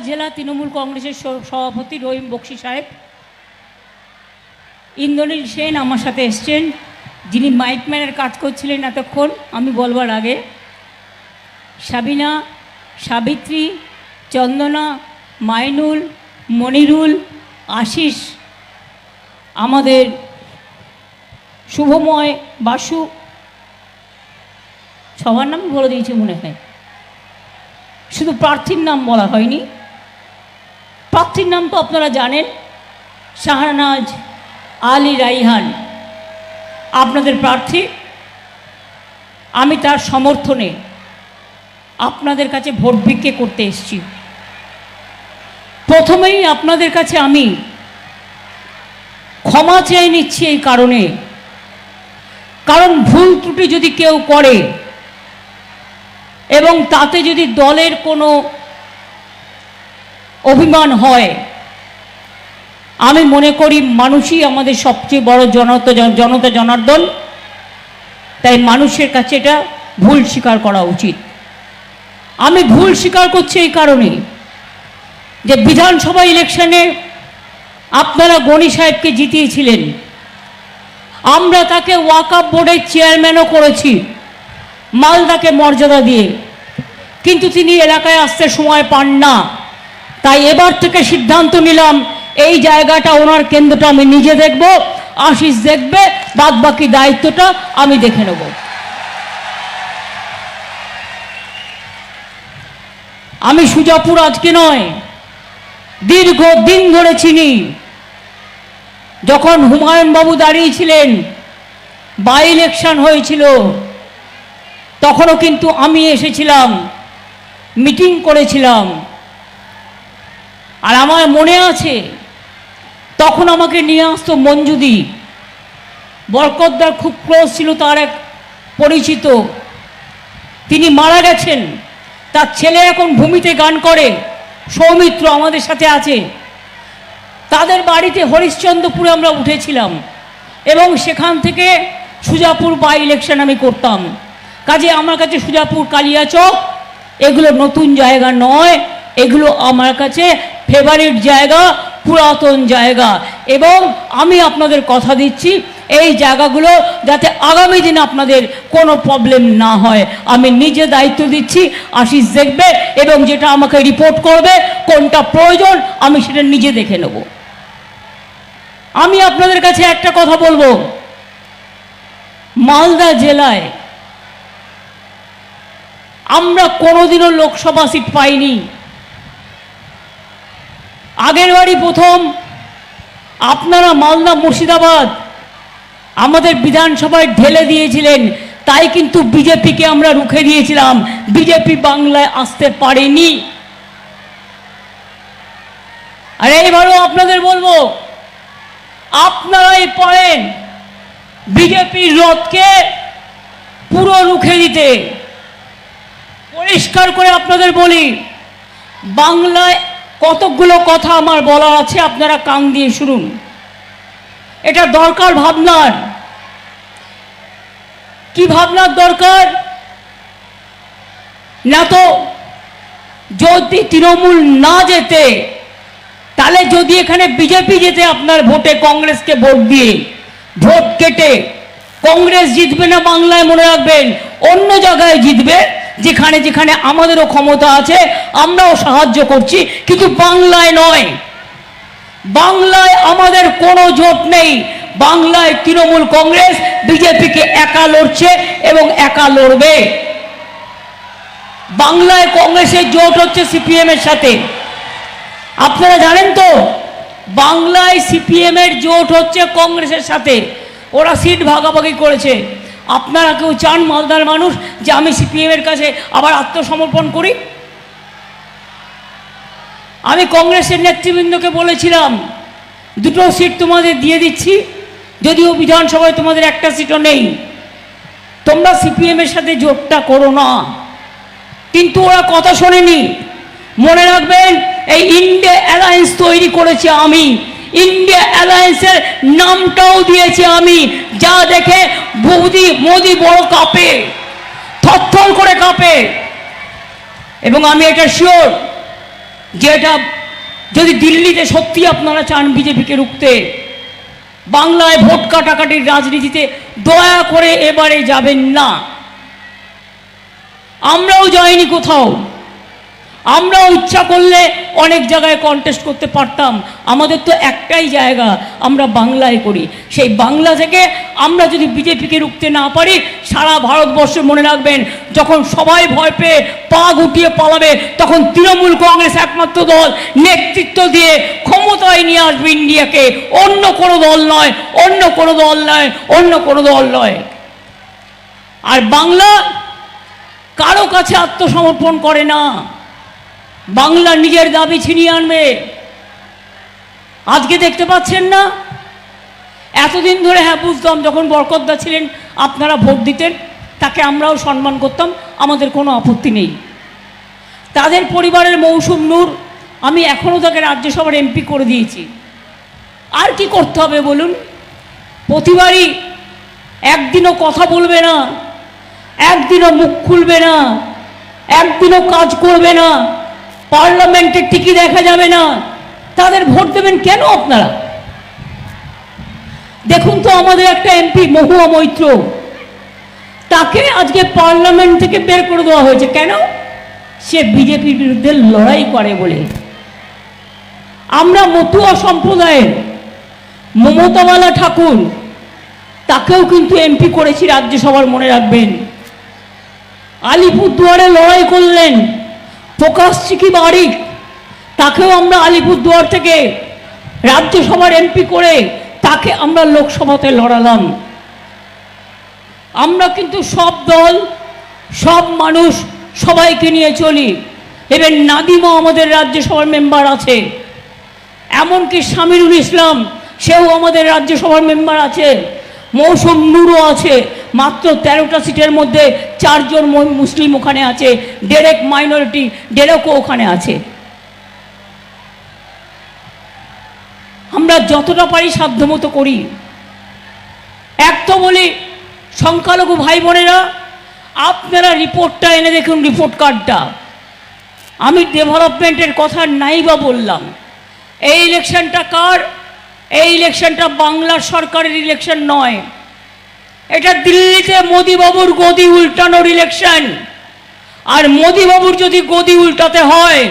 জেলা তৃণমূল কংগ্রেসের সভাপতি রহিম বক্সি সাহেব, ইন্দ্রনীল সেন আমার সাথে এসছেন, যিনি মাইকম্যানের কাজ করছিলেন এতক্ষণ আমি বলবার আগে, সাবিনা, সাবিত্রী, চন্দনা, মাইনুল, মনিরুল, আশিস, আমাদের শুভময়, বাসু, সবার নাম বলে দিয়েছি মনে হয়, শুধু প্রার্থীর নাম বলা হয়নি। প্রার্থীর নাম তো আপনারা জানেন, শাহনাজ আলী রাইহান আপনাদের প্রার্থী। আমি তার সমর্থনে আপনাদের কাছে ভোট ভিক্ষে করতে এসেছি। প্রথমেই আপনাদের কাছে আমি ক্ষমা চেয়ে নিচ্ছি এই কারণে, কারণ ভুল ত্রুটি যদি কেউ করে এবং তাতে যদি দলের কোনো অভিমান হয়, আমি মনে করি মানুষই আমাদের সবচেয়ে বড় জনতা জনার্দন, তাই মানুষের কাছে এটা ভুল স্বীকার করা উচিত। আমি ভুল স্বীকার করছি এই কারণে যে বিধানসভা ইলেকশনে আপনারা গনি সাহেবকে জিতিয়েছিলেন, আমরা তাকে ওয়াকফ বোর্ডের চেয়ারম্যানও করেছি মালদাকে মর্যাদা দিয়ে, কিন্তু তিনি এলাকায় আসতে সময় পান না। তাই এবার থেকে সিদ্ধান্ত নিলাম এই জায়গাটা, ওনার কেন্দ্রটা আমি নিজে দেখব, আশিস দেখবে, বাদ বাকি দায়িত্বটা আমি দেখে নেব। আমি সুজাপুর আজকে নয়, দীর্ঘদিন ধরে চিনি। যখন হুমায়ুন বাবু দাঁড়িয়েছিলেন, বাই ইলেকশন হয়েছিল, তখনও কিন্তু আমি এসেছিলাম, মিটিং করেছিলাম। আর আমার মনে আছে তখন আমাকে নিয়ে আসতো মঞ্জুদি, বরকতদার খুব ক্লোজ ছিল, তার এক পরিচিত, তিনি মারা গেছেন, তার ছেলে এখন ভূমিতে গান করে, সৌমিত্র আমাদের সাথে আছে। তাদের বাড়িতে হরিশ্চন্দ্রপুরে আমরা উঠেছিলাম এবং সেখান থেকে সুজাপুর বাই ইলেকশন আমি করতাম। কাজে আমার কাছে সুজাপুর, কালিয়াচক এগুলো নতুন জায়গা নয়, এগুলো আমার কাছে ফেভারিট জায়গা, পুরাতন জায়গা। এবং আমি আপনাদের কথা দিচ্ছি এই জায়গাগুলো যাতে আগামী দিনে আপনাদের কোনো প্রবলেম না হয়, আমি নিজে দায়িত্ব দিচ্ছি। আশিস দেখবে এবং যেটা আমাকে রিপোর্ট করবে, কোনটা প্রয়োজন আমি সেটা নিজে দেখে নেব। আমি আপনাদের কাছে একটা কথা বলবো, মালদা জেলায় আমরা কোনোদিনও লোকসভা সিট পাইনি। আগের বারই প্রথম আপনারা মালদা, মুর্শিদাবাদ আমাদের বিধানসভায় ঢেলে দিয়েছিলেন, তাই কিন্তু বিজেপিকে আমরা রুখে দিয়েছিলাম, বিজেপি বাংলায় আসতে পারেনি। আর এইবারও আপনাদের বলবো, আপনারাই পারেন বিজেপির রথকে পুরো রুখে দিতে। পরিষ্কার করে আপনাদের বলি, বাংলায় কতগুলো কথা আমার বলার আছে, আপনারা কান দিয়ে শুনুন। এটা দরকার ভাবনার। কি ভাবনার দরকার? না তো যদি তৃণমূল না যেতে, তাহলে যদি এখানে বিজেপি যেতে আপনার ভোটে, কংগ্রেসকে ভোট দিয়ে, ভোট কেটে, কংগ্রেস জিতবে না বাংলায়, মনে রাখবেন, অন্য জায়গায় জিতবে, যেখানে যেখানে আমাদেরও ক্ষমতা আছে, আমরাও সাহায্য করছি, কিন্তু বাংলায় নয়। বাংলায় আমাদের কোনো জোট নেই। বাংলায় তৃণমূল কংগ্রেস বিজেপিকে একা লড়ছে এবং একা লড়বে। বাংলায় কংগ্রেসের জোট হচ্ছে সিপিএম এর সাথে। আপনারা জানেন তো, বাংলায় সিপিএম এর জোট হচ্ছে কংগ্রেসের সাথে, ওরা সিট ভাগাভাগি করেছে। আপনারা কেউ চান মালদার মানুষ যে আমি সিপিএম এর কাছে আবার আত্মসমর্পণ করি? আমি কংগ্রেসের নেতৃবৃন্দকে বলেছিলাম, দুটো সিট তোমাদের দিয়ে দিচ্ছি, যদিও বিধানসভায় তোমাদের একটা সিটও নেই, তোমরা সিপিএম এর সাথে জোটটা করো না। কিন্তু ওরা কথা শোনেনি। মনে রাখবেন, এই ইন্ডিয়া অ্যালায়েন্স তৈরি করেছে আমি, ইন্ডিয়া অ্যালায়েন্সের নামটাও দিয়েছি আমি, যা দেখে মোদি বড় কাঁপে, থরথর করে কাঁপে। এবং আমি এটা শিওর যেটা যদি দিল্লিতে সত্যি আপনারা চান বিজেপিকে রুখতে, বাংলায় ভোট কাটাকাটির রাজনীতিতে দয়া করে এবারে যাবেন না। আমরাও যাইনি কোথাও, আমরাও ইচ্ছা করলে অনেক জায়গায় কন্টেস্ট করতে পারতাম। আমাদের তো একটাই জায়গা, আমরা বাংলায় করি। সেই বাংলা থেকে আমরা যদি বিজেপিকে রুখতে না পারি, সারা ভারতবর্ষ মনে রাখবেন, যখন সবাই ভয় পেয়ে পা গুটিয়ে পালাবে, তখন তৃণমূল কংগ্রেস একমাত্র দল নেতৃত্ব দিয়ে ক্ষমতায় নিয়ে আসবে ইন্ডিয়াকে। অন্য কোনো দল নয়, অন্য কোনো দল নয়, অন্য কোনো দল নয়। আর বাংলা কারো কাছে আত্মসমর্পণ করে না, বাংলা নিজের দাবি ছিনিয়ে আনবে। আজকে দেখতে পাচ্ছেন না, এতদিন ধরে হ্যাঁ বুঝতাম, যখন বরকতদা ছিলেন আপনারা ভোট দিতেন, তাকে আমরাও সম্মান করতাম, আমাদের কোনো আপত্তি নেই। তাদের পরিবারের মৌসুম নূর, আমি এখনও তাকে রাজ্যসভার এমপি করে দিয়েছি। আর কি করতে হবে বলুন? প্রতিবারই একদিনও কথা বলবে না, একদিনও মুখ খুলবে না, একদিনও কাজ করবে না, পার্লামেন্টের টিকি দেখা যাবে না, তাদের ভোট দেবেন কেন আপনারা? দেখুন তো, আমাদের একটা এমপি মহুয়া মৈত্র, তাকে আজকে পার্লামেন্ট থেকে বের করে দেওয়া হয়েছে। কেন? সে বিজেপির বিরুদ্ধে লড়াই করে বলে। আমরা মতুয়া সম্প্রদায়ের মমতাওয়ালা ঠাকুর, তাকেও কিন্তু এমপি করেছি রাজ্যসভার, মনে রাখবেন। আলিপুরদুয়ারে লড়াই করলেন প্রকাশ চিকি বারিক, তাকেও আমরা আলিপুরদুয়ার থেকে রাজ্যসভার এমপি করে তাকে আমরা লোকসভাতে লড়ালাম। আমরা কিন্তু সব দল, সব মানুষ, সবাইকে নিয়ে চলি। এবার নাদিমও আমাদের রাজ্যসভার মেম্বার আছে, এমনকি শামিরুল ইসলাম, সেও আমাদের রাজ্যসভার মেম্বার আছে, মৌসুম নূরও আছে। মাত্র 13টা সিটের মধ্যে 4 জন মুসলিম ওখানে আছে, ডেরেক মাইনরিটি, ডেরেকও ওখানে আছে। আমরা যতটা পারি সাধ্যমতো করি। এক তো বলি, সংখ্যালঘু ভাই বোনেরা, আপনারা রিপোর্টটা এনে দেখুন, রিপোর্ট কার্ডটা। আমি ডেভেলপমেন্টের কথা নাই বা বললাম, এই ইলেকশনটা কার? এই ইলেকশনটা বাংলার সরকারের ইলেকশন নয়, এটা দিল্লিতে মোদিবাবুর গদি উল্টানোর ইলেকশন। আর মোদিবাবুর যদি গদি উল্টাতে হয়,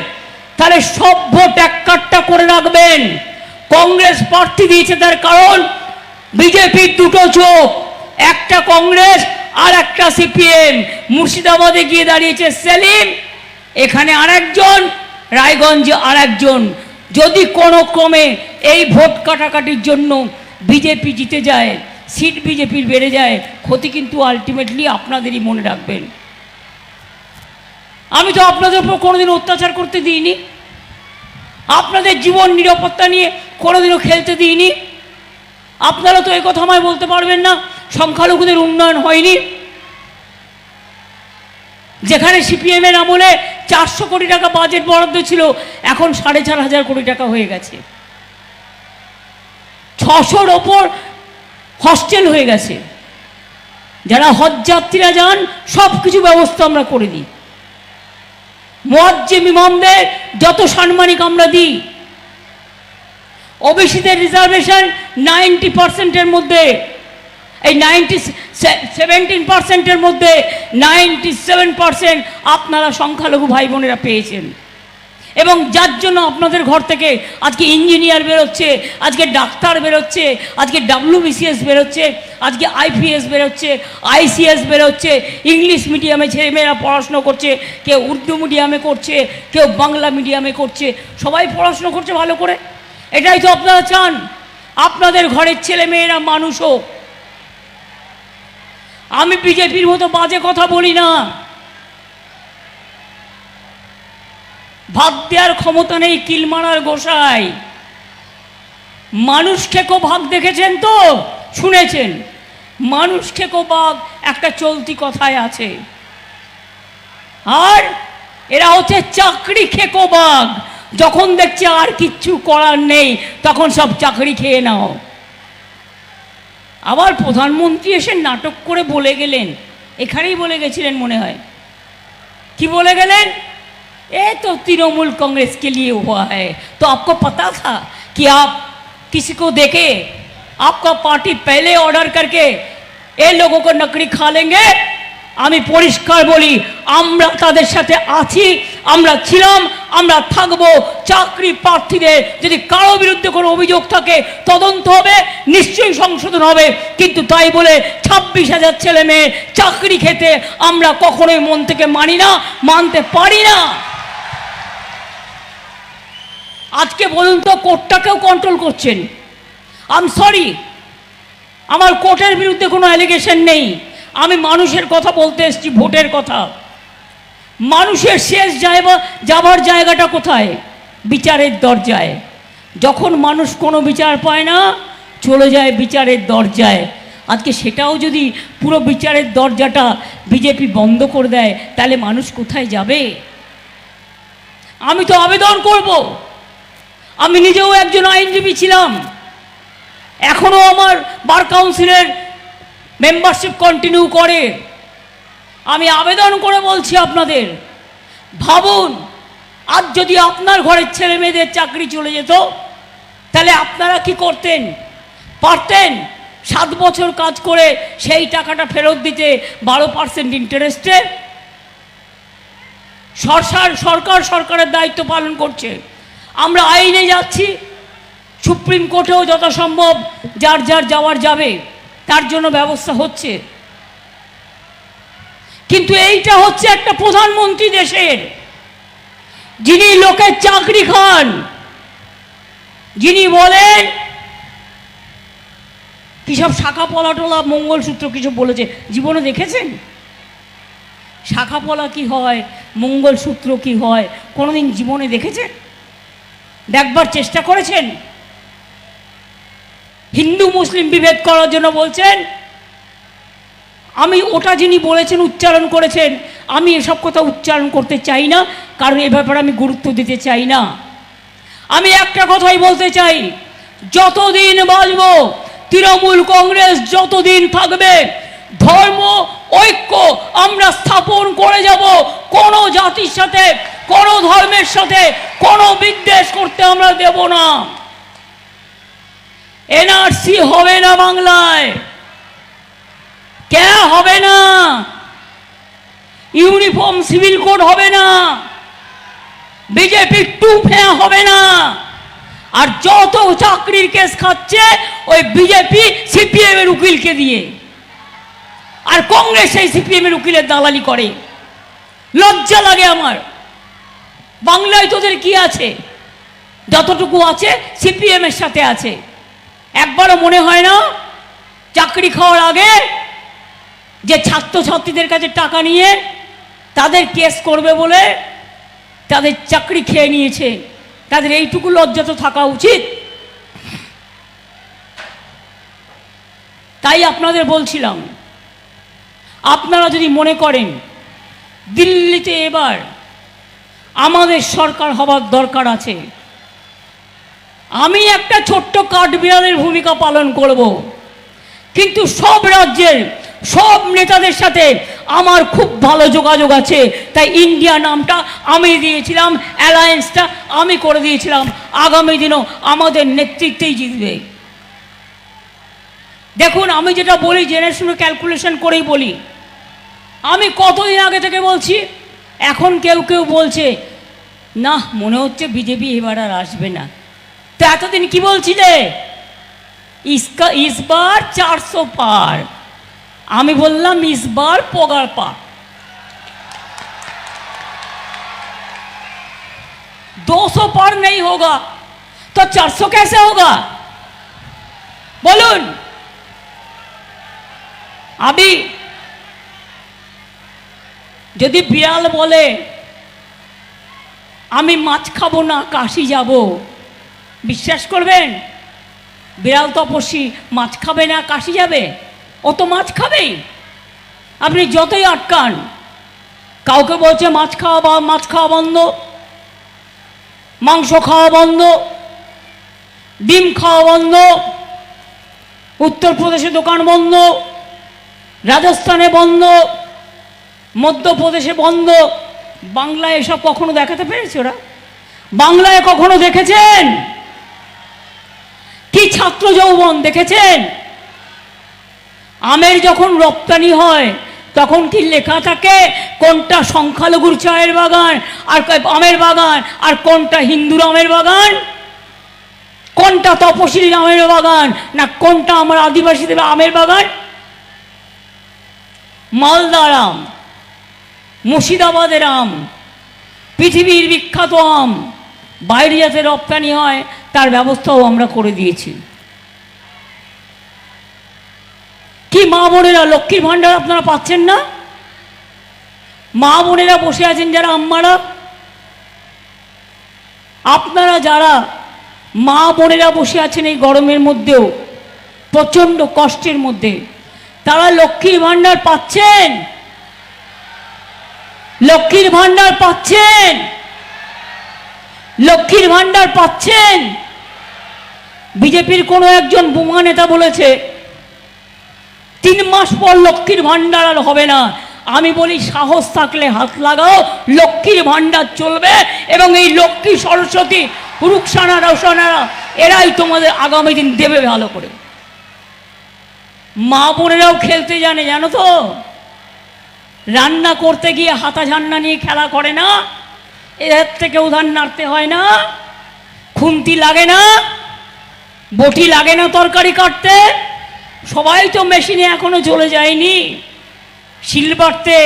তাহলে সব ভোট এক কাট্টা করে রাখবেন। কংগ্রেস প্রার্থী দিয়েছে, তার কারণ বিজেপির দুটো চোখ, একটা কংগ্রেস আর একটা সিপিএম। মুর্শিদাবাদে গিয়ে দাঁড়িয়েছে সেলিম, এখানে আরেকজন, রায়গঞ্জে আরেকজন। যদি কোনো ক্রমে এই ভোট কাটাকাটির জন্য বিজেপি জিতে যায়, সিট বিজেপির বেড়ে যায়, ক্ষতি কিন্তু আলটিমেটলি আপনাদেরই, মনে রাখবেন। আমি তো আপনাদের উপর কোনোদিন অত্যাচার করতে দিইনি, আপনাদের জীবন নিরাপত্তা নিয়ে কোনোদিনও খেলতে দিইনি। আপনারা তো এই কথা আমায় বলতে পারবেন না সংখ্যালঘুদের উন্নয়ন হয়নি। যেখানে সিপিএমের আমলে 400 কোটি টাকা বাজেট বরাদ্দ ছিল, এখন 4,500 কোটি টাকা হয়ে গেছে। 600-র ওপর হস্টেল হয়ে গেছে। যারা হজ যাত্রীরা যান, সব কিছু ব্যবস্থা আমরা করে দিই। মুয়াজ্জিম ইমামদের যত সাম্মানিক আমরা দিই। ওবিসিদের রিজার্ভেশন 90%-এর মধ্যে, এই 17%-এর মধ্যে 97% আপনারা সংখ্যালঘু ভাই বোনেরা পেয়েছেন। এবং যার জন্য আপনাদের ঘর থেকে আজকে ইঞ্জিনিয়ার বেরোচ্ছে, আজকে ডাক্তার বেরোচ্ছে, আজকে WBCS বেরোচ্ছে, আজকে IPS বেরোচ্ছে, ICS বেরোচ্ছে। ইংলিশ মিডিয়ামে ছেলেমেয়েরা পড়াশুনো করছে, কেউ উর্দু মিডিয়ামে করছে, কেউ বাংলা মিডিয়ামে করছে, সবাই পড়াশুনো করছে ভালো করে। এটাই তো আপনারা চান, আপনাদের ঘরের ছেলেমেয়েরা মানুষ হোক। আমি বিজেপির মতো বাজে কথা বলি না, ভাগ দেওয়ার ক্ষমতা নেই কিল মারার গোসাই। মানুষ খেকো ভাগ দেখেছেন তো, শুনেছেন? মানুষ খেকো বাঘ একটা চলতি কথায় আছে। আর এরা হচ্ছে চাকরি খেকো বাঘ। যখন দেখছে আর কিচ্ছু করার নেই, তখন সব চাকরি খেয়ে নাও। আবার প্রধানমন্ত্রী এসে নাটক করে বলে গেলেন, এখানেই বলে গেছিলেন মনে হয়। কি বলে গেলেন? ये तो तृणमूल कांग्रेस के लिए हुआ है। तो आपको पता था कि आप किसी को देके आपका पार्टी पहले ऑर्डर करके ये लोगों को नकड़ी खा लेंगे। আমি পরিষ্কার বলি, আমরা তাদের সাথে আছি, আমরা ছিলাম, আমরা থাকবো। চাকরি প্রার্থীদের যদি কারো বিরুদ্ধে কোনো অভিযোগ থাকে তদন্ত হবে, নিশ্চয়ই সংশোধন হবে, কিন্তু তাই বলে 26,000 ছেলে মেয়ে চাকরি খেতে আমরা কখনোই মন থেকে মানি না, মানতে পারি না। আজকে বলুন তো কোর্টটাকেও কন্ট্রোল করছেন। আই এম সরি, আমার কোর্টের বিরুদ্ধে কোনো অ্যালিগেশন নেই, আমি মানুষের কথা বলতে এসেছি, ভোটের কথা। মানুষের শেষ যাবার জায়গাটা কোথায়? বিচারের দরজায়। যখন মানুষ কোনো বিচার পায় না চলে যায় বিচারের দরজায়। আজকে সেটাও যদি পুরো বিচারের দরজাটা বিজেপি বন্ধ করে দেয় তাহলে মানুষ কোথায় যাবে? আমি তো আবেদন করব। আমি নিজেও একজন আইনজীবী ছিলাম, এখনও আমার বার কাউন্সিলের মেম্বারশিপ কন্টিনিউ করে। আমি আবেদন করে বলছি আপনাদের, ভাবুন আজ যদি আপনার ঘরের ছেলে মেয়েদের চাকরি চলে যেত তাহলে আপনারা কি করতেন? পারতেন 7 বছর কাজ করে সেই টাকাটা ফেরত দিতে 12% ইন্টারেস্টে? সরকারের দায়িত্ব পালন করছে। আমরা আইনে যাচ্ছি, সুপ্রিম কোর্টেও যথাসম্ভব যার যাওয়ার যাবে, তার জন্য ব্যবস্থা হচ্ছে। কিন্তু এইটা হচ্ছে একটা প্রধানমন্ত্রী দেশের, যিনি লোকের চাকরি খান, যিনি বলেন কিসব শাখা পলাটোলা মঙ্গলসূত্র কিছু বলেছে, জীবনে দেখেছেন? শাখা পলা কি হয়, মঙ্গলসূত্র কি হয়, কোনোদিন জীবনে দেখেছেন? দেখবার চেষ্টা করেছেন? হিন্দু মুসলিম বিভেদ করার জন্য বলছেন। আমি ওটা যিনি বলেছেন, উচ্চারণ করেছেন, আমি এসব কথা উচ্চারণ করতে চাই না, কারণ এ ব্যাপারে আমি গুরুত্ব দিতে চাই না। আমি একটা কথাই বলতে চাই, যতদিন বাঁচব, তৃণমূল কংগ্রেস যতদিন থাকবে, ধর্ম ঐক্য আমরা স্থাপন করে যাব। কোনো জাতির সাথে, কোনো ধর্মের সাথে কোনো বিদ্বেষ করতে আমরা দেব না। এনআরসি হবে না বাংলায়, কে হবে না, ইউনিফর্ম সিভিল কোড হবে না, বিজেপি 2 হবে না। আর যত চাকরির কেস খাচ্ছে ওই বিজেপি সিপিএম এর উকিলকে দিয়ে, আর কংগ্রেস সেই সিপিএম এর উকিলের দালালি করে। লজ্জা লাগে আমার। বাংলায় তোদের কি আছে? যতটুকু আছে সিপিএম এর সাথে আছে। একবারও মনে হয় না চাকরি খাওয়ার আগে যে ছাত্রছাত্রীদের কাছে টাকা নিয়ে তাদের কেস করবে বলে তাদের চাকরি খেয়ে নিয়েছে, তাদের এইটুকু লজ্জা তো থাকা উচিত। তাই আপনাদের বলছিলাম, আপনারা যদি মনে করেন দিল্লিতে এবার আমাদের সরকার হবার দরকার আছে, আমি একটা ছোট্ট কাঠবিড়ালের ভূমিকা পালন করব, কিন্তু সব রাজ্যের সব নেতাদের সাথে আমার খুব ভালো যোগাযোগ আছে। তাই ইন্ডিয়া নামটা আমি দিয়েছিলাম, অ্যালায়েন্সটা আমি করে দিয়েছিলাম। আগামী দিনও আমাদের নেতৃত্বেই জিতবে। দেখুন, আমি যেটা বলি জেনে শুনে ক্যালকুলেশন করেই বলি। আমি কতদিন আগে থেকে বলছি, এখন কেউ কেউ বলছে না মনে হচ্ছে বিজেপি এবার আর আসবে না। তো এতদিন কি বলছিলে? इस बार 400 पार। আমি বললাম इस बार पगार पा। 200 पार नहीं होगा तो 400 कैसे होगा बोलून? अभी যদি বিড়াল বলে আমি মাছ খাবো না কাশি যাব, বিশ্বাস করবেন? বিড়াল তপস্বী মাছ খাবে না কাশি যাবে? ও তো মাছ খাবেই। আপনি যতই আটকান, কাউকে বলছে মাছ খাওয়া বন্ধ, মাংস খাওয়া বন্ধ, ডিম খাওয়া বন্ধ, উত্তরপ্রদেশে দোকান বন্ধ, রাজস্থানে বন্ধ, মধ্যপ্রদেশে বন্ধ, বাংলায় এসব কখনো দেখাতে পেরেছে ওরা? বাংলায় কখনো দেখেছেন কি ছাত্র যৌবন দেখেছেন? আমের যখন রপ্তানি হয় তখন কি লেখা থাকে কোনটা সংখ্যালঘুর চায়ের বাগান আর আমের বাগান, আর কোনটা হিন্দুর আমের বাগান, কোনটা তপশিলীর আমের বাগান, না কোনটা আমার আদিবাসীদের আমের বাগান? মালদার আম, মুর্শিদাবাদের আম, পৃথিবীর বিখ্যাত আম, বাইরে যাতে রপ্তানি হয় তার ব্যবস্থাও আমরা করে দিয়েছি। কি মা বোনেরা লক্ষ্মীর ভাণ্ডার আপনারা পাচ্ছেন না? মা বোনেরা বসে আছেন যারা আম্মারা, আপনারা যারা মা বোনেরা বসে আছেন এই গরমের মধ্যেও প্রচণ্ড কষ্টের মধ্যে, তারা লক্ষ্মীর ভাণ্ডার পাচ্ছেন? লক্ষ্মীর ভাণ্ডার পাচ্ছেন? লক্ষ্মীর ভাণ্ডার পাচ্ছেন? বিজেপির কোনো একজন বোমা নেতা বলেছে 3 মাস পর লক্ষ্মীর ভাণ্ডার আর হবে না। আমি বলি সাহস থাকলে হাত লাগাও, লক্ষ্মীর ভাণ্ডার চলবে এবং এই লক্ষ্মী সরস্বতী রুকসানা রোশনারা এরাই তোমাদের আগামী দিন দেবে ভালো করে। মা বোনেরাও খেলতে জানে, জানো তো? রান্না করতে গিয়ে হাতা ঝান্না নিয়ে খেলা করে না, এর থেকে উধান নাড়তে হয় না, খুন্তি লাগে না, বটি লাগে না তরকারি কাটতে। সবাই তো মেশিনে এখনো চলে যায়নি, শিল বাটতে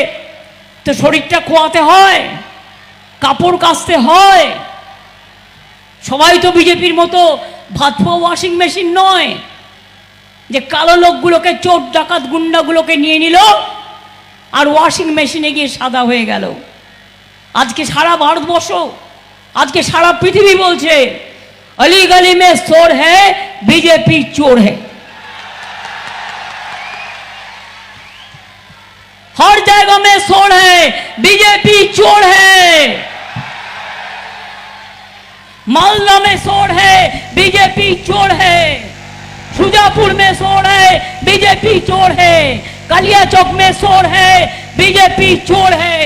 তো শরীরটা খোয়াতে হয়, কাপড় কাচতে হয়। সবাই তো বিজেপির মতো ভাতফা ওয়াশিং মেশিন নয় যে কালো লোকগুলোকে, চোর ডাকাত গুন্ডাগুলোকে নিয়ে নিল আর ওয়াশিং মেশিনে গিয়ে সাদা হয়ে গেল। আজকে সারা ভারতবর্ষ, আজকে সারা পৃথিবী বলছে अली गली में चोर है, बीजेपी चोर है। हर जगह में चोर है, बीजेपी चोर है। मालदा में चोर है, बीजेपी चोर है। सुजापुर में चोर है, बीजेपी चोर है। कालिया चौक में चोर है, बीजेपी चोर है।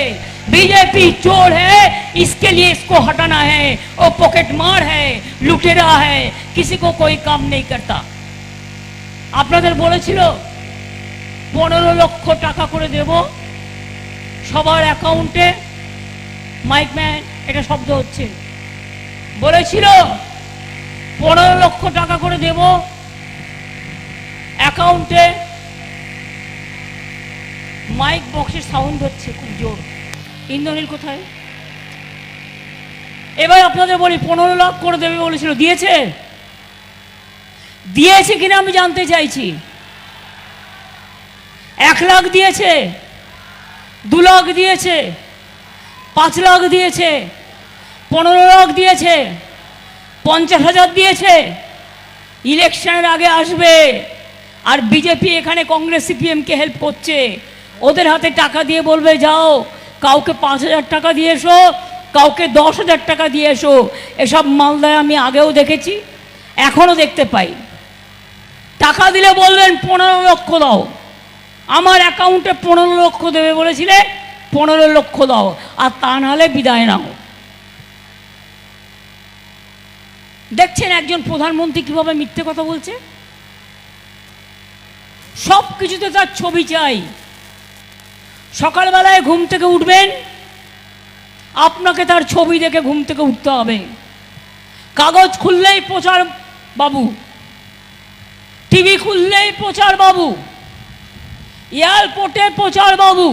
बीजेपी चोर है, इसके लिए इसको हटाना है। वो पॉकेट मार है, लुटेरा है, किसी को कोई काम नहीं करता। আপনাদের বলেছিল 15 লক্ষ টাকা করে দেব সবার অ্যাকাউন্টে। মাইকম্যান এটা শব্দ হচ্ছে, বলেছিল 15 লক্ষ টাকা করে দেব অ্যাকাউন্টে। মাইক বক্সের সাউন্ড হচ্ছে খুব জোর। ইন্দ্রনীল কোথায়? এবার আপনাদের বলি 15 লাখ করে দেবে বলেছিল, দিয়েছে? দিয়েছে কিনা আমি জানতে চাইছি। 1 লাখ দিয়েছে, 2 লাখ দিয়েছে, 5 লাখ দিয়েছে, 15 লাখ দিয়েছে, 50,000 দিয়েছে। ইলেকশনের আগে আসবে আর বিজেপি এখানে কংগ্রেস সিপিএমকে হেল্প করছে, ওদের হাতে টাকা দিয়ে বলবে যাও কাউকে 5,000 টাকা দিয়ে এসো, কাউকে 10,000 টাকা দিয়ে এসো। এসব মালদায় আমি আগেও দেখেছি, এখনও দেখতে পাই। টাকা দিলে বলবেন 15 লক্ষ দাও, আমার অ্যাকাউন্টে 15 লক্ষ দেবে বলেছিলে, 15 লক্ষ দাও, আর তা নাহলে বিদায় নাও। দেখছেন একজন প্রধানমন্ত্রী কিভাবে মিথ্যে কথা বলছে। সব কিছুতে তার ছবি চাই। সকালবেলায় ঘুম থেকে উঠবেন, আপনাকে তার ছবি দেখে ঘুম থেকে উঠতে হবে। কাগজ খুললেই প্রচার বাবু, টিভি খুললেই প্রচার বাবু, এয়ারপোর্টে প্রচার বাবু,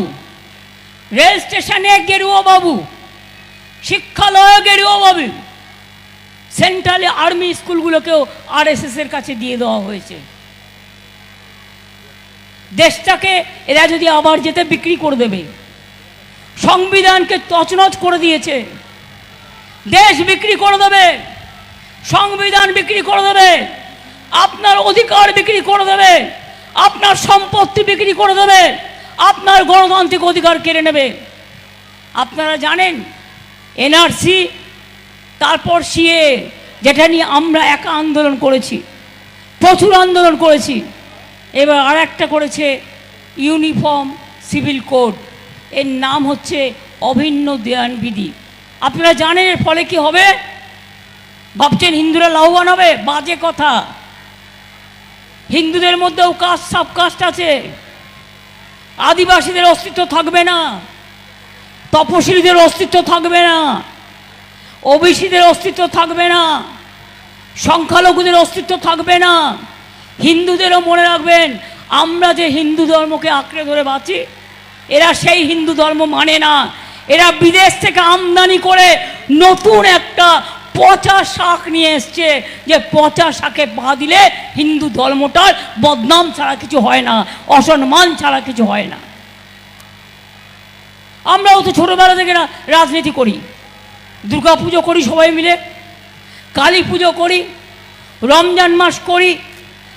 রেল স্টেশনে গেরুয়া বাবু, শিক্ষালয়ে গেরুয়া বাবু। সেন্ট্রাল আর্মি স্কুলগুলোকেও আরএসএস এর কাছে দিয়ে দেওয়া হয়েছে। দেশটাকে এরা যদি আবার যেতে বিক্রি করে দেবে। সংবিধানকে তছনছ করে দিয়েছে, দেশ বিক্রি করে দেবে, সংবিধান বিক্রি করে দেবে, আপনার অধিকার বিক্রি করে দেবে, আপনার সম্পত্তি বিক্রি করে দেবে, আপনার গণতান্ত্রিক অধিকার কেড়ে নেবে। আপনারা জানেন এনআরসি, তারপর সিএ, যেটা নিয়ে আমরা একা আন্দোলন করেছি, প্রচুর আন্দোলন করেছি। এবার আর একটা করেছে ইউনিফর্ম সিভিল কোড, এর নাম হচ্ছে অভিন্ন দেয়ানবিধি। আপনারা জানেন এর ফলে কি হবে? ভাবছেন হিন্দুরা লাভবান হবে? বাজে কথা। হিন্দুদের মধ্যেও কাস্ট সাব কাস্ট আছে। আদিবাসীদের অস্তিত্ব থাকবে না, তপশিলীদের অস্তিত্ব থাকবে না, ওবিসিদের অস্তিত্ব থাকবে না, সংখ্যালঘুদের অস্তিত্ব থাকবে না। হিন্দুদেরও মনে রাখবেন, আমরা যে হিন্দু ধর্মকে আঁকড়ে ধরে বাঁচি, এরা সেই হিন্দু ধর্ম মানে না। এরা বিদেশ থেকে আমদানি করে নতুন একটা পচা শাক নিয়ে এসছে, যে পচা শাকে পা দিলে হিন্দু ধর্মটার বদনাম ছাড়া কিছু হয় না, অসম্মান ছাড়া কিছু হয় না। আমরাও তো ছোটোবেলা থেকে রাজনীতি করি, দুর্গা পুজো করি সবাই মিলে, কালী পুজো করি, রমজান মাস করি,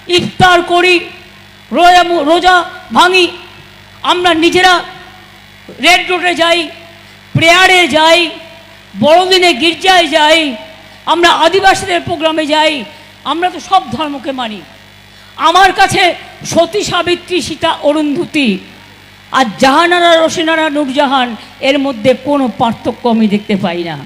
ইফতার করি, রোজা ভাঙি। আমরা নিজেরা রেড রোডে যাই, প্রেয়ারে যাই, বড়দিনে গির্জায় যাই, আমরা আদিবাসীদের প্রোগ্রামে যাই। আমরা তো সব ধর্মকে মানি। আমার কাছে সতী সাবিত্রী সীতা অরুন্ধতী আর জাহানারা রোশনারা নূরজাহান এর মধ্যে কোনো পার্থক্য আমি দেখতে পাই না।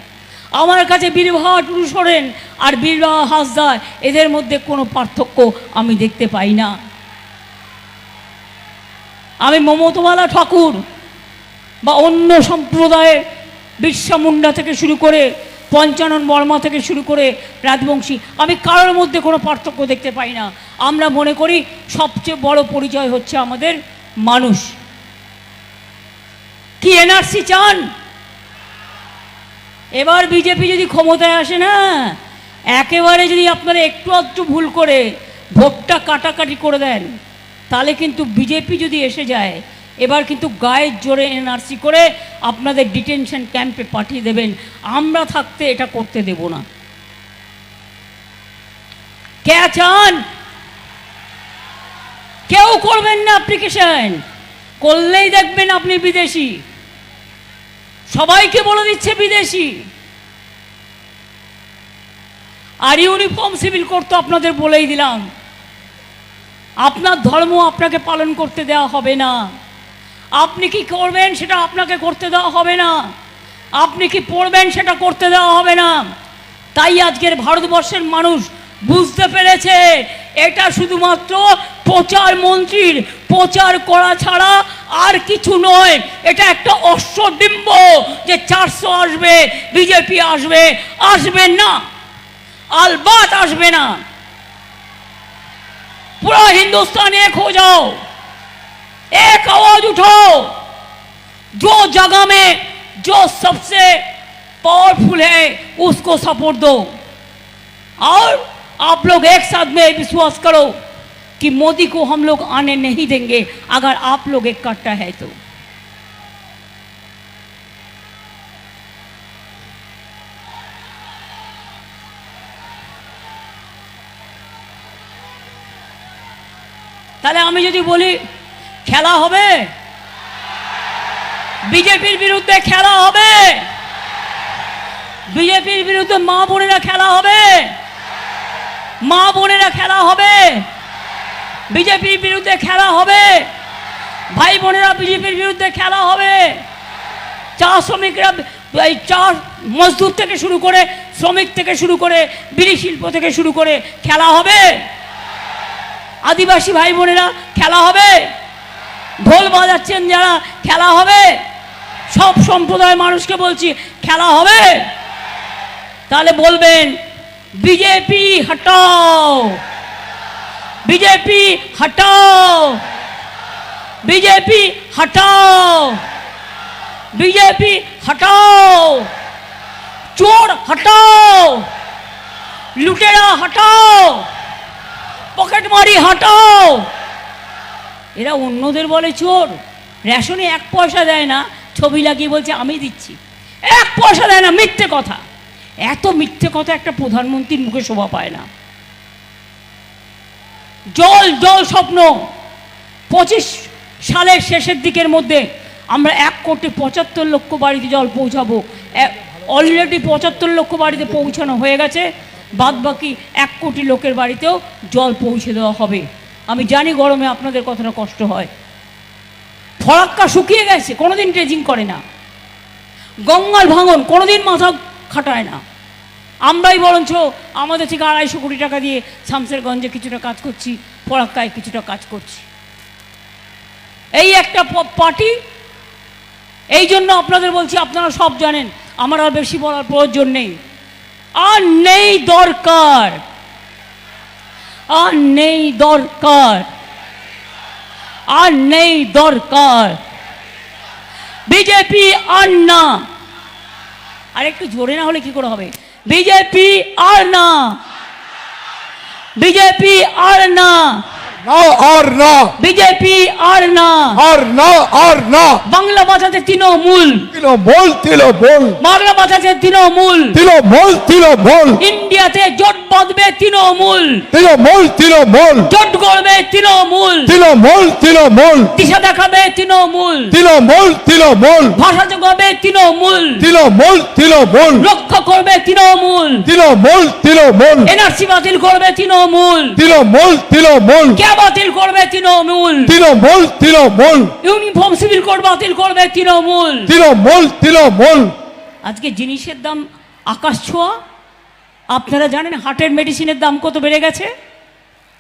আমার কাছে বীরবাহা টুডু সোরেন আর বীরবাহা হাঁসদা এদের মধ্যে কোনো পার্থক্য আমি দেখতে পাই না। আমি মমতাবালা ঠাকুর বা অন্য সম্প্রদায়ের বিরসা মুন্ডা থেকে শুরু করে পঞ্চানন বর্মা থেকে শুরু করে রাজবংশী, আমি কারোর মধ্যে কোনো পার্থক্য দেখতে পাই না। আমরা মনে করি সবচেয়ে বড় পরিচয় হচ্ছে আমাদের মানুষ। কি এনআরসি চান? এবার বিজেপি যদি ক্ষমতায় আসে না, একেবারে যদি আপনারা একটু একটু ভুল করে ভোটটা কাটাকাটি করে দেন, তাহলে কিন্তু বিজেপি যদি এসে যায়, এবার কিন্তু গায়ের জোরে এনআরসি করে আপনাদের ডিটেনশন ক্যাম্পে পাঠিয়ে দেবেন। আমরা থাকতে এটা করতে দেব না। কে চান? কেউ করবেন না অ্যাপ্লিকেশন, করলেই দেখবেন আপনি বিদেশি। সবাইকে বলে দিচ্ছে বিদেশি। আর ইউনিফর্ম সিভিল কোড তো আপনাদের বলেই দিলাম, আপনার ধর্ম আপনাকে পালন করতে দেওয়া হবে না। আপনি কি করবেন সেটা আপনাকে করতে দেওয়া হবে না। আপনি কি পড়বেন সেটা করতে দেওয়া হবে না। তাই আজকের ভারতবর্ষের মানুষ বুঝতে পেরেছে এটা শুধুমাত্র প্রচার মন্ত্রীর প্রচার করা ছাড়া আর কিছু নয়। এটা একটা অশ্বডিম্ব যে 400 আসবে, বিজেপি আসবে, আসবে না, अलबत আসবে না। पूरा हिंदुस्तान एक हो जाओ, एक आवाज उठाओ, जो जगह में जो सबसे पावरफुल है उसको सपोर्ट दो। और आप लोग एक साथ में विश्वास करो कि मोदी को हम लोग आने नहीं देंगे अगर आप लोग एक कट्टा है तो। তাহলে আমি যদি বলি খেলা হবে, বিজেপির বিরুদ্ধে খেলা হবে, বিজেপির বিরুদ্ধে মা বোনেরা খেলা হবে, মা বোনেরা খেলা হবে, বিজেপির বিরুদ্ধে খেলা হবে, ভাই বোনেরা বিজেপির বিরুদ্ধে খেলা হবে। চা শ্রমিকরা, এই চা মজদুর থেকে শুরু করে, শ্রমিক থেকে শুরু করে, বিড়ি শিল্প থেকে শুরু করে খেলা হবে। আদিবাসী ভাই বোনেরা খেলা হবে, ঢোল বাজাচ্ছেন যারা খেলা হবে। সব সম্প্রদায়ের মানুষকে বলছি খেলা হবে। তাহলে বলবেন বিজেপি হটাও, বিজেপি হটাও, বিজেপি হটাও, বিজেপি হটাও, চোর হটাও, লুটেরা হটাও, পকেটমারি হটাও। এরা অন্যদের বলে চোর, রেশনে 1 পয়সা দেয় না, ছবি লাগিয়ে বলছে আমি দিচ্ছি। 1 পয়সা দেয় না, মিথ্যে কথা। এত মিথ্যে কথা একটা প্রধানমন্ত্রীর মুখে শোভা পায় না। জল জল স্বপ্ন। 25 সালের শেষের দিকের মধ্যে আমরা 1,75,00,000 বাড়িতে জল পৌঁছাবো। অলরেডি 75 লক্ষ বাড়িতে পৌঁছানো হয়ে গেছে, বাদ বাকি 1 কোটি লোকের বাড়িতেও জল পৌঁছে দেওয়া হবে। আমি জানি গরমে আপনাদের কতটা কষ্ট হয়। ফরাক্কা শুকিয়ে গেছে, কোনোদিন ড্রেজিং করে না। গঙ্গার ভাঙন কোনোদিন মাথা খাটায় না। আমরাই বরঞ্চ আমাদের থেকে 250 কোটি টাকা দিয়ে শামসেরগঞ্জে কিছুটা কাজ করছি, ফরাক্কায় কিছুটা কাজ করছি। এই একটা পার্টি। এই জন্য আপনাদের বলছি, আপনারা সব জানেন, আমার আর বেশি বলার প্রয়োজন নেই। আর নেই দরকার, আর নেই দরকার, আর নেই দরকার। বিজেপি আর না। আর একটু জোরে না হলে কি করে হবে? বিজেপি আর না, বিজেপি আর না, আর না, বিজেপি আর না, আর না, আর না। বাংলা বাঁচাতে তৃণমূল, তৃণমূল, তৃণমূল, বাংলা বাঁচাতে তৃণমূল, তৃণমূল, তৃণমূল, ইন্ডিয়াতে জোট বাঁধবে তৃণমূল, তৃণমূল, তৃণমূল, জোট করবে তৃণমূল, তৃণমূল, তৃণমূল, দিশা দেখাবে তৃণমূল, তৃণমূল, তৃণমূল, ভাষা যোগাবে তৃণমূল, তৃণমূল, তৃণমূল, রক্ষা করবে তৃণমূল, তৃণমূল, তৃণমূল, এনআরসি বাতিল করবে তৃণমূল, তৃণমূল, তৃণমূল, কে বাতিল করবে Trinamool, Trinamool, Trinamool, uniform civil code বাতিল করবে তৃণমূল। তৃণমূল, তৃণমূল। আজকে জিনিসের দাম আকাশ ছোঁয়া। আপনারা জানেন হার্টের মেডিসিনের দাম কত বেড়ে গেছে,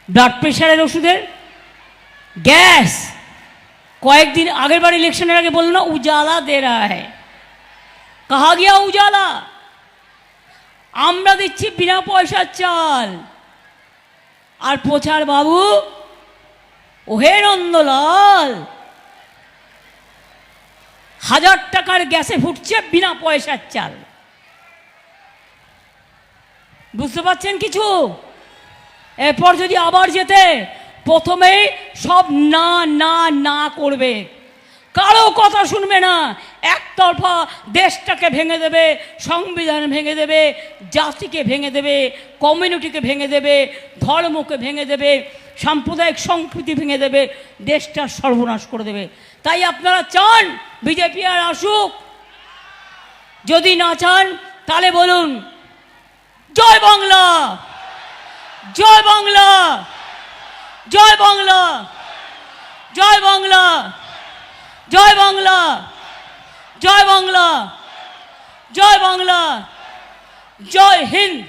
ব্লাড প্রেশারের ওষুধের, গ্যাস। কয়েকদিন আগের বার ইলেকশনের আগে বলল না উজালা দে রা হ্যায়, কাহা গিয়া উজালা? আমরা দিচ্ছি বিনা পয়সার চাল। আর প্রচার বাবু, ওহে নন্দলাল, 1000 টাকার গ্যাসে ফুটছে বিনা পয়সার চাল। বুঝতে পারছেন কিছু? এরপর যদি আবার যেতে, প্রথমেই সব না না না করবে, কারো কথা শুনবে না, একতরফা দেশটাকে ভেঙে দেবে, সংবিধান ভেঙে দেবে, জাতিকে ভেঙে দেবে, কমিউনিটিকে ভেঙে দেবে, ধর্মকে ভেঙে দেবে, সাম্প্রদায়িক সংস্কৃতি ভেঙে দেবে, দেশটা সর্বনাশ করে দেবে। তাই আপনারা চান বিজেপি আর আসুক? যদি না চান তাহলে বলুন জয় বাংলা, জয় বাংলা, জয় বাংলা, জয় বাংলা, জয় বাংলা, জয় বাংলা, জয় বাংলা, জয় হিন্দ,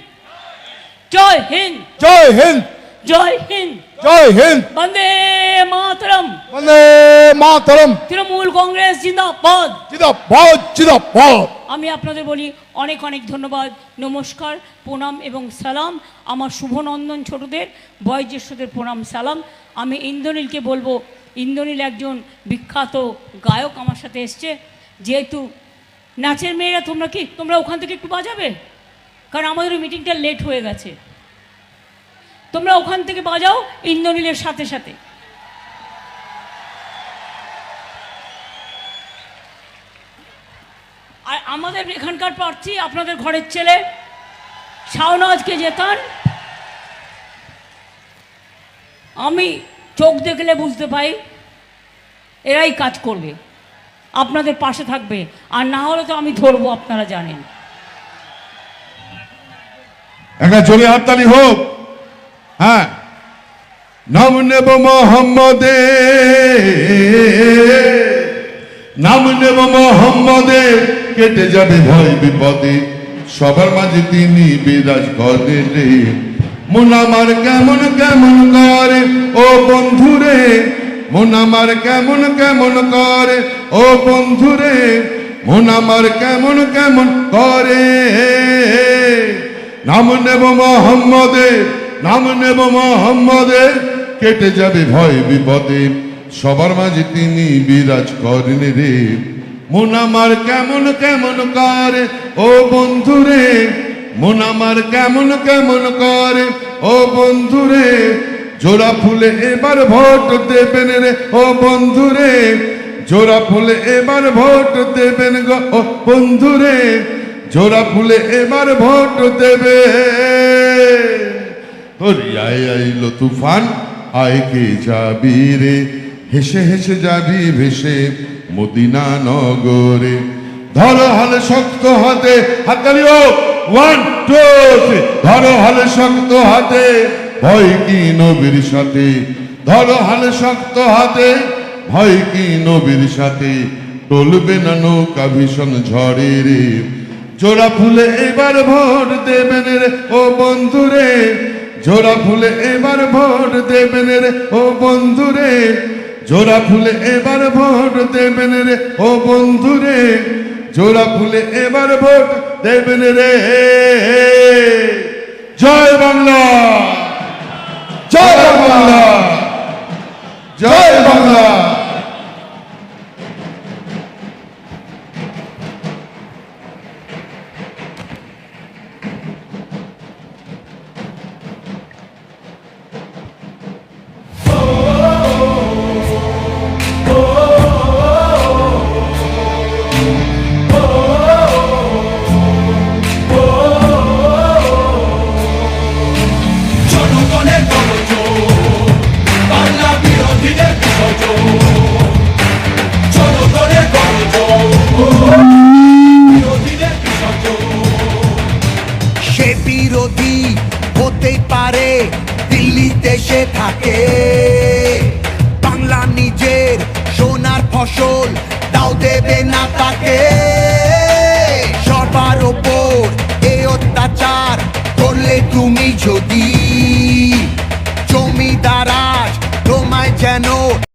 জয় হিন্দ, জয় হিন্দ, জয় হিন্দ, জয় হিন্দ, বন্দে মাতরম, বন্দে মাতরম, তৃণমূল কংগ্রেস জিন্দাবাদ, জিন্দাবাদ, জিন্দাবাদ। আমি আপনাদের বলি অনেক অনেক ধন্যবাদ, নমস্কার, প্রণাম এবং সালাম। আমার শুভনন্দন ছোটদের, বয়োজ্যেষ্ঠদের প্রণাম সালাম। আমি ইন্দ্রনীলকে বলবো, ইন্দ্রনীল একজন বিখ্যাত গায়ক আমার সাথে এসছে। যেহেতু নাচের মেয়েরা তোমরা ওখান থেকে একটু বাজাবে, কারণ আমাদের মিটিংটা লেট হয়ে গেছে। তোমরা ওখান থেকে বাজাও ইন্দ্রনীলের সাথে সাথে। আর আমাদের এখানকার প্রার্থী, আপনাদের ঘরের ছেলে শাহনওয়াজকে জেতান। আমি চোখ দেখলে বুঝতে পাই এরাই কাজ করবে, আপনাদের পাশে থাকবে, আর না হলে তো আমি ধরবো, আপনারা জানেন। একটা জোরে হাততালি হোক। হ্যাঁ, নাম নেব মোহাম্মদে, নাম নেব মোহাম্মদে, কেটে যাবে ভয় বিপদে, সবার মাঝে তিনি বিরাজ করে রে। মন আমার কেমন কেমন করে ও বন্ধুরে, মন আমার কেমন কেমন করে ও বন্ধুরে, মন আমার কেমন কেমন করে। নাম নেব মোহাম্মদে, নাম নেব মোহাম্মদে, কেটে যাবে ভয় বিপদে, সবার মাঝে তিনি বিরাজ করেন রে। মন আমার কেমন কেমন করে ও বন্ধুরে, মন আমার কেমন কেমন করে ও বন্ধুরে, জোড়া ফুলে এবার ভোট দেবেন রে ও বন্ধুরে, জোড়া ফুলে এবার ভোট দেবেন গো ও বন্ধুরে, জোড়া ফুলে এবার ভোট দেবে। আয় আইলো তুফান, আয় কে যাবি রে, হেসে হেসে যাবি ভেসে মদিনা নগরে। ধরো হালে শক্ত হাতে, হাততালিও 1 2 3, ধরো হালে শক্ত হাতে, ভয় কি নবীর সাথে, ধরো হালে শক্ত হাতে, ভয় কি নবীর সাথে, টলবে না নৌকা ভীষণ ঝড়ে রে। জোড়া ফুলে এবার ভোট দেবেন রে ও বন্ধুরে, জোড়া ফুলে এবার ভোট দেবেন রে ও বন্ধুরে, জোড়া ফুলে এবার ভোট দেবেন রে ও বন্ধুরে, জোড়া ফুলে এবার ভোট দেবেন রে। জয় বাংলা, জয় বাংলা, জয় বাংলা। জনগণের গণজোর, বাংলা বিরোধীদের বিসর্জন। জনগণের গণজোর, বিরোধীদের বিসর্জন। সে বিরোধী হতে পারে দিল্লিতে সে থাকে, বাংলা নিজের সোনার ফসল তাও দেবে না তাকে।